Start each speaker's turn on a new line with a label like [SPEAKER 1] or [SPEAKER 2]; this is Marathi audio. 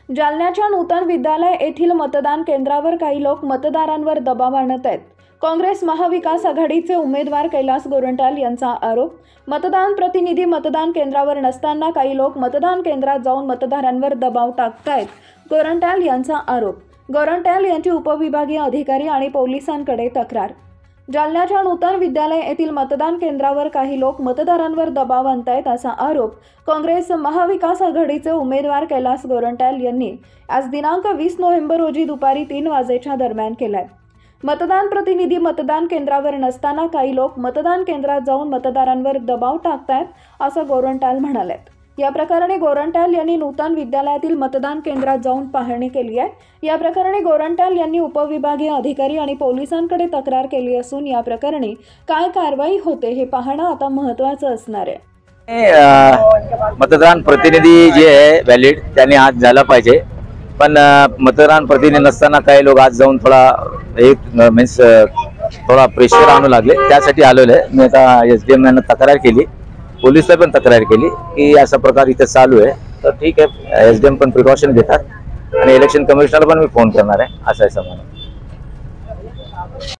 [SPEAKER 1] जालन्याच्या नूतन विद्यालय येथील मतदान केंद्रावर काही लोक मतदारांवर दबाव आणत आहेत। काँग्रेस महाविकास आघाडीचे उमेदवार कैलास गोरंट्याल यांचा आरोप। मतदान प्रतिनिधी मतदान केंद्रावर नसताना काही लोक मतदान केंद्रात जाऊन मतदारांवर दबाव टाकतायत। गोरंट्याल यांचा आरोप। गोरंट्याल यांची उपविभागीय अधिकारी आणि पोलिसांकडे तक्रार। जालन्याच्या नूतन विद्यालय येथील मतदान केंद्रावर काही लोक मतदारांवर दबाव आणतायत असा आरोप काँग्रेस महाविकास आघाडीचे उमेदवार कैलास गोरंट्याल यांनी आज दिनांक 20 नोव्हेंबर रोजी दुपारी 3 वाजेच्या दरम्यान केलाय। मतदान प्रतिनिधी मतदान केंद्रावर नसताना काही लोक मतदान केंद्रात जाऊन मतदारांवर दबाव टाकतायत असं गोरंट्याल म्हणाले। या प्रकरणी गोरंट्याल यांनी नूतन विद्यालयातील मतदान केंद्रात जाऊन पाहणी केली आहे। या प्रकरणी गोरंट्याल यांनी उपविभागीय अधिकारी आणि पोलिसांकडे तक्रार केली असून या प्रकरणी काय कारवाई होते हे पाहणं आता महत्त्वाचं असणार आहे।
[SPEAKER 2] मतदान प्रतिनिधी जे आहे व्हॅलिड त्यांनी आज झाला पाहिजे, पण मतदान प्रतिनिधी नसताना काही लोक आज जाऊन थोडा मीन्स थोडा प्रेशर आणू लागले। त्यासाठी आलेलो आहे मी। आता SDM यांना तक्रार केली, पोलिसला पण तक्रार केली की असा प्रकार इथे चालू आहे, तर ठीक आहे SDM पण प्रिकॉशन घेतात आणि इलेक्शन कमिशनर पण मी फोन करणार आहे असं आहे समजा।